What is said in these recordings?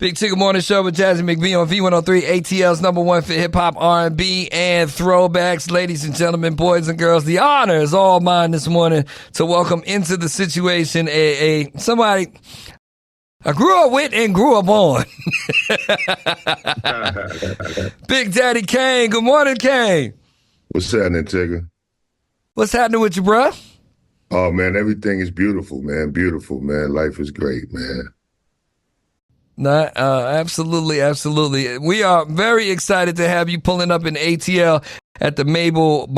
Big Ticket Morning Show with Jazzy McBee on V103, ATL's #1 for hip-hop, R&B, and throwbacks. Ladies and gentlemen, boys and girls, the honor is all mine this morning to welcome into the situation somebody I grew up with and grew up on. Big Daddy Kane. Good morning, Kane. What's happening, Tigger? What's happening with you, bruh? Oh, man, everything is beautiful, man. Beautiful, man. Life is great, man. Absolutely. We are very excited to have you pulling up in ATL at the Mabel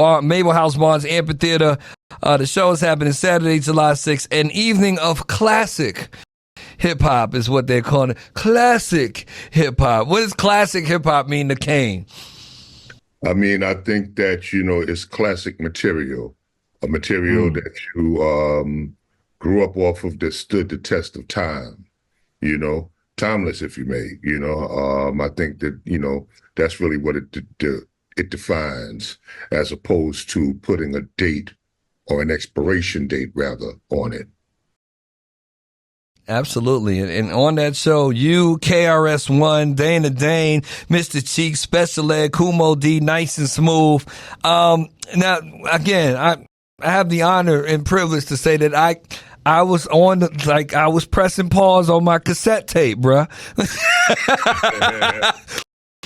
House Barnes Amphitheater. The show is happening Saturday, July 6th. An evening of classic hip-hop is what they're calling it. Classic hip-hop. What does classic hip-hop mean to Kane? I mean, I think that, it's classic material, a material that you grew up off of that stood the test of time, timeless, if you may, I think that, that's really what it defines, as opposed to putting a date or an expiration date, rather, on it. Absolutely. And on that show, you, KRS-One, Dana Dane, Mr. Cheek, Special Ed, Kumo D, Nice and Smooth. Now, again, I have the honor and privilege to say that I was I was pressing pause on my cassette tape, bruh.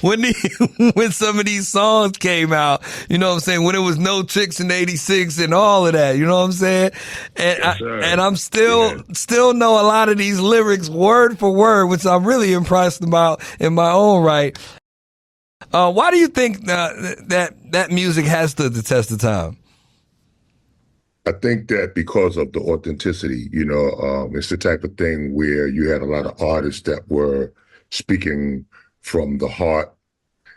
When some of these songs came out, you know what I'm saying? When it was No Tricks in 86 and all of that, you know what I'm saying? And I'm still know a lot of these lyrics word for word, which I'm really impressed about in my own right. Why do you think that music has stood the test of time? I think that because of the authenticity, it's the type of thing where you had a lot of artists that were speaking from the heart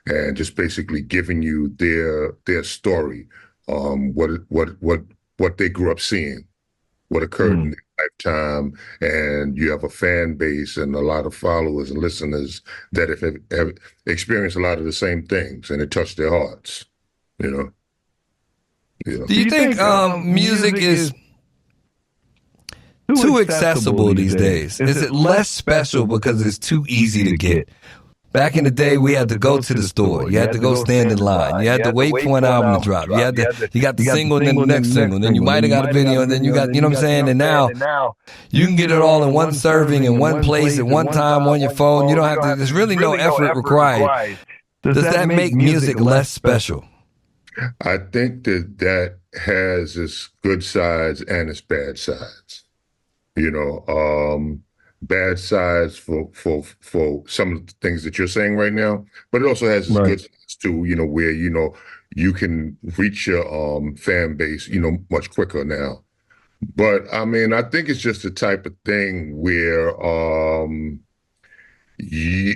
and just basically giving you their story, what they grew up seeing, what occurred in their lifetime, and you have a fan base and a lot of followers and listeners that have experienced a lot of the same things, and it touched their hearts, Do you think music is too accessible these days? Is it less special because it's too easy to get? Back in the day, we had to go to the store. You had to go stand in line. You had to wait for an album to drop. You got the single and then the next single. Then you might have got a video and then you got, you know what I'm saying? And now you can get it all in one serving, in one place, at one time on your phone. You don't have to, there's really no effort required. Does that make music less special? I think that has its good sides and its bad sides. Bad sides for some of the things that you're saying right now, but it also has its good sides too, where, you can reach your fan base, much quicker now. But I mean, I think it's just the type of thing where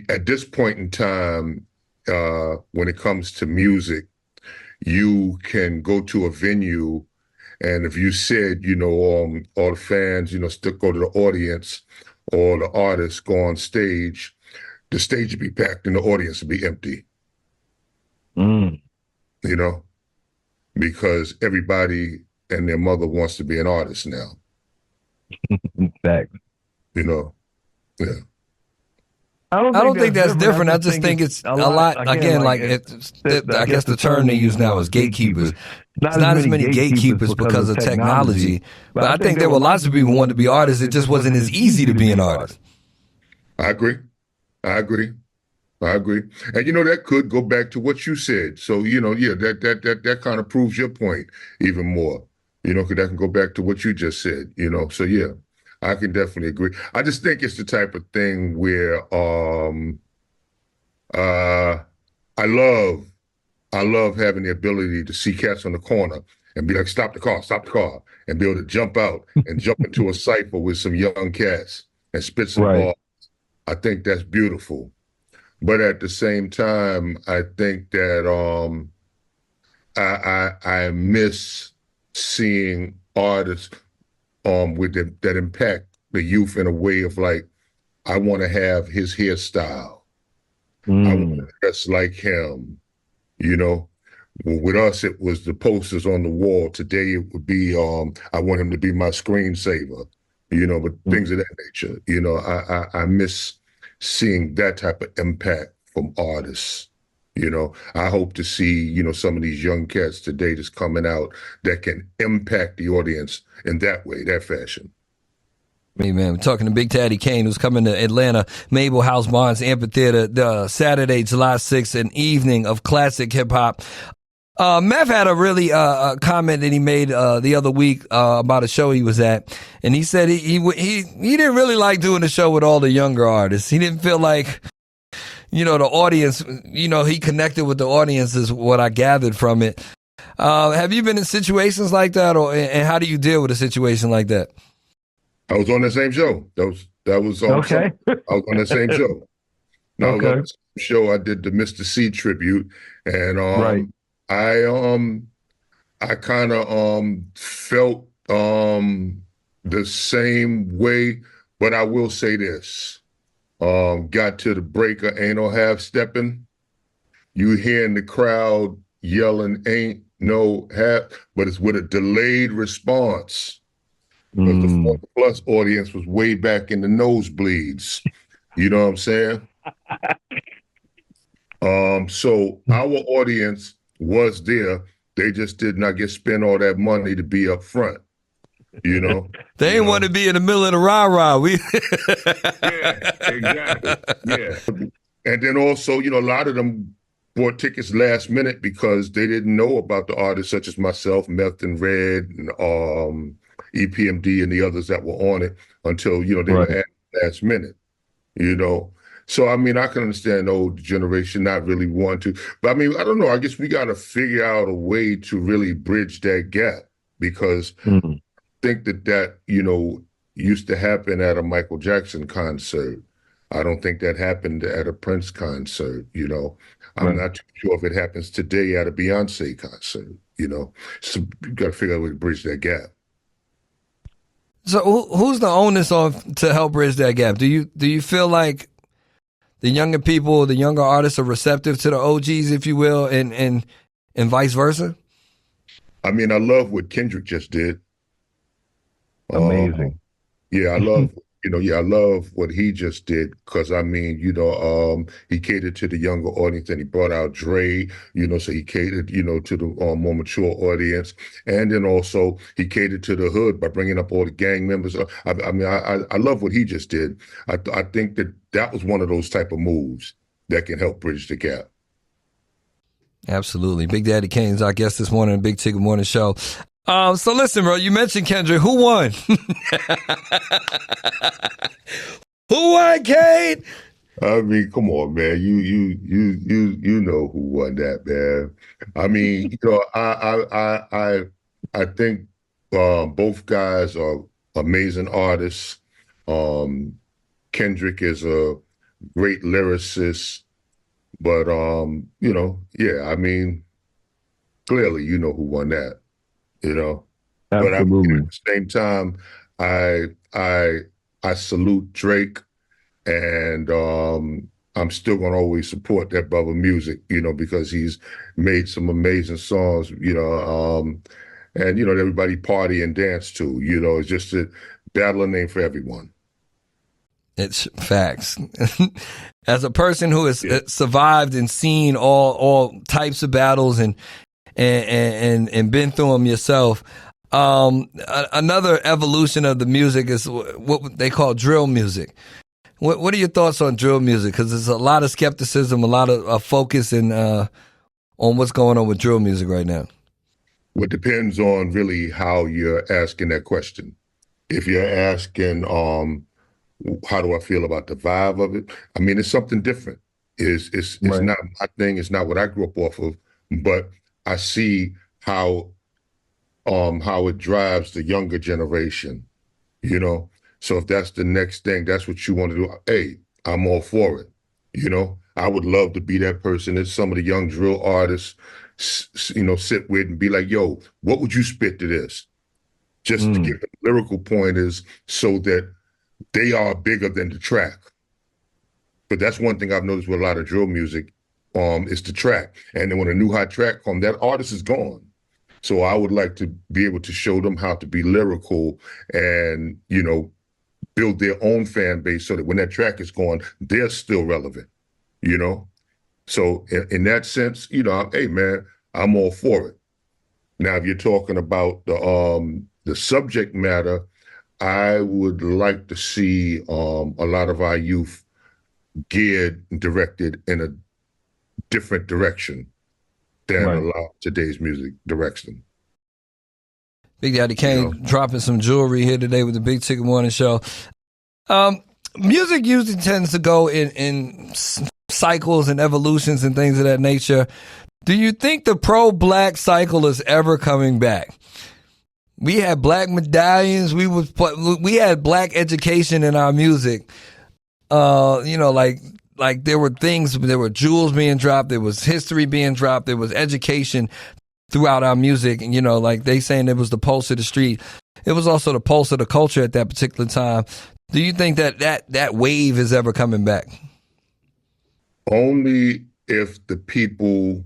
at this point in time, when it comes to music, you can go to a venue, and if you said, all the fans, still go to the audience, or the artists go on stage, the stage would be packed and the audience would be empty. Because everybody and their mother wants to be an artist now. Fact. Yeah. I don't think that's different. I just think it's a lot. Again, I guess the term they use now is gatekeepers. It's not as many gatekeepers because of technology, but I think there were lots of people who wanted to be artists. It just wasn't as easy to be an artist. I agree. And that could go back to what you said. So, that kind of proves your point even more. Because that can go back to what you just said, So yeah, I can definitely agree. I just think it's the type of thing where I love having the ability to see cats on the corner and be like, stop the car, and be able to jump out and jump into a cypher with some young cats and spit some ball. I think that's beautiful. But at the same time, I think that I miss seeing artists that impact the youth in a way of like, I want to have his hairstyle. I want to dress like him. With us, it was the posters on the wall. Today, it would be, I want him to be my screensaver, but things of that nature. I miss seeing that type of impact from artists. I hope to see, some of these young cats today that's coming out that can impact the audience in that way, that fashion. Hey, man, we're talking to Big Daddy Kane, who's coming to Atlanta, Mabel House Barnes Amphitheater, Saturday, July 6th, an evening of classic hip hop. Meth had a really comment that he made the other week about a show he was at, and he said he didn't really like doing the show with all the younger artists. He didn't feel like, the audience, he connected with the audience is what I gathered from it. Have you been in situations like that, and how do you deal with a situation like that? I was on the same show. That was okay. I was on the same show. No, okay. I was on the same show. I did the Mr. C tribute, and right. I kind of felt the same way, but I will say this. Got to the break of Ain't No Half Stepping. You hearing the crowd yelling, ain't no half, but it's with a delayed response. Because the 40+ audience was way back in the nosebleeds. You know what I'm saying? So our audience was there. They just did not spent all that money to be up front. They didn't want to be in the middle of the rah-rah. Yeah, exactly. Yeah. And then also, a lot of them bought tickets last minute because they didn't know about the artists such as myself, Meth and Red, and EPMD and the others that were on it until, they were at last minute, So, I can understand the old generation not really wanting to. But, I don't know. I guess we got to figure out a way to really bridge that gap because I think that, used to happen at a Michael Jackson concert. I don't think that happened at a Prince concert, I'm not too sure if it happens today at a Beyonce concert, So you got to figure out a way to bridge that gap. So who's the onus to help bridge that gap? Do you feel like the younger people, the younger artists are receptive to the OGs, if you will, and vice versa? I love what Kendrick just did. Amazing. Yeah, I love, I love what he just did because, he catered to the younger audience and he brought out Dre, so he catered, to the more mature audience. And then also he catered to the hood by bringing up all the gang members. I love what he just did. I think that was one of those type of moves that can help bridge the gap. Absolutely. Big Daddy Kane's our guest this morning on Big Ticket Morning Show. So listen, bro, you mentioned Kendrick. Who won? Who won, Kane? Come on, man. You know who won that, man. I think both guys are amazing artists. Kendrick is a great lyricist, but clearly you know who won that. Absolutely. But at the same time, I salute Drake, and I'm still gonna always support that brother music, because he's made some amazing songs, and that everybody party and dance to, it's just a battling name for everyone. It's facts. As a person who has survived and seen all types of battles and been through them yourself. Another evolution of the music is what they call drill music. What are your thoughts on drill music? Because there's a lot of skepticism, a lot of focus on what's going on with drill music right now. Well, it depends on really how you're asking that question. If you're asking, how do I feel about the vibe of it? It's something different. It's not my thing. It's not what I grew up off of, but I see how it drives the younger generation, So if that's the next thing, that's what you want to do. Hey, I'm all for it. I would love to be that person that some of the young drill artists, sit with and be like, yo, what would you spit to this? Just to give them lyrical pointers so that they are bigger than the track. But that's one thing I've noticed with a lot of drill music. It's the track. And then when a new hot track comes, that artist is gone. So I would like to be able to show them how to be lyrical and, build their own fan base so that when that track is gone, they're still relevant, you know? So in that sense, you know, hey man, I'm all for it. Now, if you're talking about the subject matter, I would like to see a lot of our youth geared and directed in a different direction than a lot of today's music directs them. Big Daddy Kane dropping some jewelry here today with the Big Ticket Morning Show. Music usually tends to go in cycles and evolutions and things of that nature. Do you think the pro-black cycle is ever coming back? We had black medallions. We had black education in our music. You know, like there were things, there were jewels being dropped. There was history being dropped. There was education throughout our music. And, you know, like they saying it was the pulse of the street. It was also the pulse of the culture at that particular time. Do you think that wave is ever coming back? Only if the people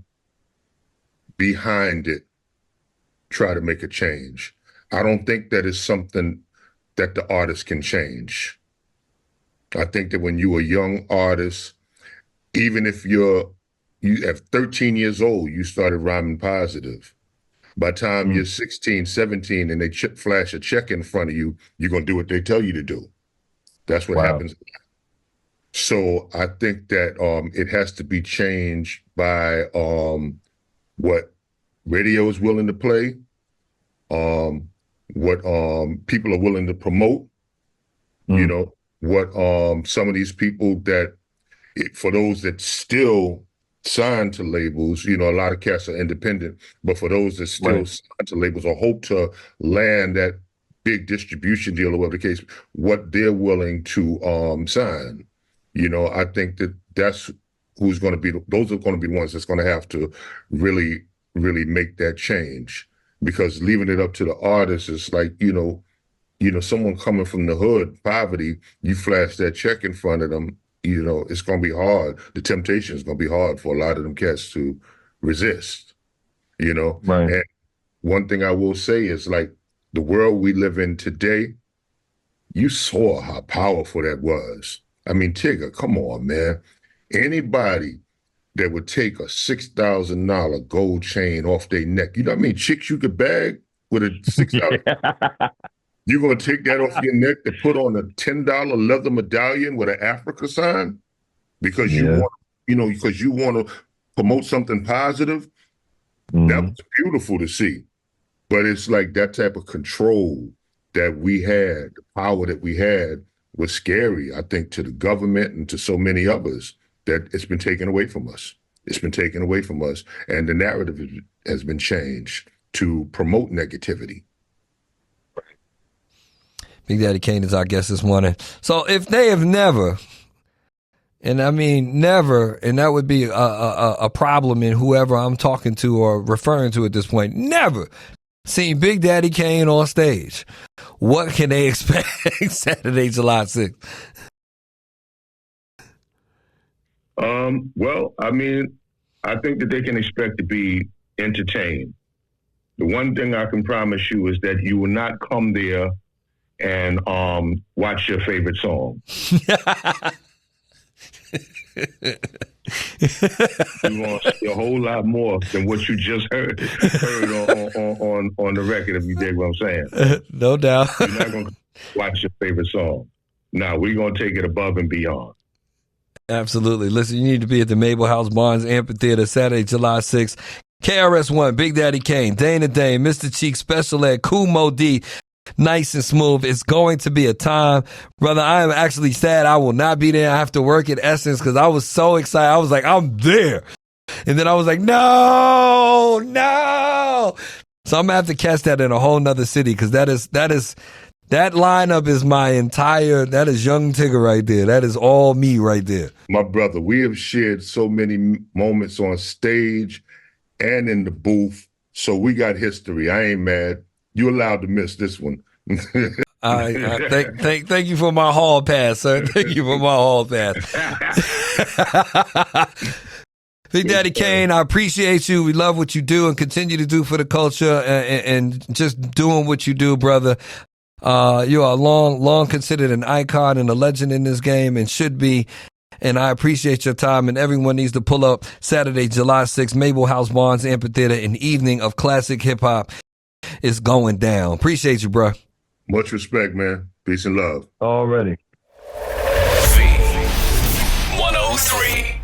behind it try to make a change. I don't think that is something that the artist can change. I think that when you're a young artist, even if you have 13 years old, you started rhyming positive. By the time you're 16, 17, and they flash a check in front of you, you're going to do what they tell you to do. That's what happens. So I think that it has to be changed by what radio is willing to play, what people are willing to promote, you know, what some of these people that, for those that still sign to labels, you know, a lot of cats are independent, but for those that still sign to labels or hope to land that big distribution deal or whatever the case, what they're willing to sign. You know, I think that that's who's going to be, those are going to be the ones that's going to have to really, really make that change. Because leaving it up to the artist is like, you know, someone coming from the hood, poverty, you flash that check in front of them, you know, it's going to be hard. The temptation is going to be hard for a lot of them cats to resist, you know? And one thing I will say is, like, the world we live in today, you saw how powerful that was. I mean, Tigger, come on, man. Anybody that would take a $6,000 gold chain off their neck, you know what I mean? Chicks you could bag with a $6,000. You're going to take that off your neck to put on a $10 leather medallion with an Africa sign because you want, you know, because you want to promote something positive. That was beautiful to see. But it's like that type of control that we had, the power that we had, was scary, I think, to the government and to so many others, that it's been taken away from us. It's been taken away from us. And the narrative has been changed to promote negativity. Big Daddy Kane is our guest this morning. So if they have never, and I mean never, and that would be a problem in whoever I'm talking to or referring to at this point, never seen Big Daddy Kane on stage, what can they expect Saturday, July 6th? Well, I mean, I think that they can expect to be entertained. The one thing I can promise you is that you will not come there and watch your favorite song. You want to see a whole lot more than what you just heard on the record, if you dig what I'm saying. No doubt. You're not going to watch your favorite song. Now, we're going to take it above and beyond. Absolutely. Listen, you need to be at the Mabel House Barnes Amphitheater Saturday, July 6th. KRS-One, Big Daddy Kane, Dana Dane, Mr. Cheek, Special Ed, Kumo D, Nice and Smooth. It's going to be a time. Brother, I am actually sad I will not be there. I have to work at Essence because I was so excited. I was like, I'm there. And then I was like, no. So I'm going to have to catch that in a whole nother city because that lineup is that is Young Tigger right there. That is all me right there. My brother, we have shared so many moments on stage and in the booth. So we got history. I ain't mad. You're allowed to miss this one. Thank you for my hall pass, sir. Thank you for my hall pass. Big Daddy Kane, I appreciate you. We love what you do and continue to do for the culture and just doing what you do, brother. You are long considered an icon and a legend in this game and should be. And I appreciate your time, and everyone needs to pull up Saturday, July 6th, Mabel House Barnes Amphitheater, an evening of classic hip hop is going down. Appreciate you, bro. Much respect, man. Peace and love. Already. V103.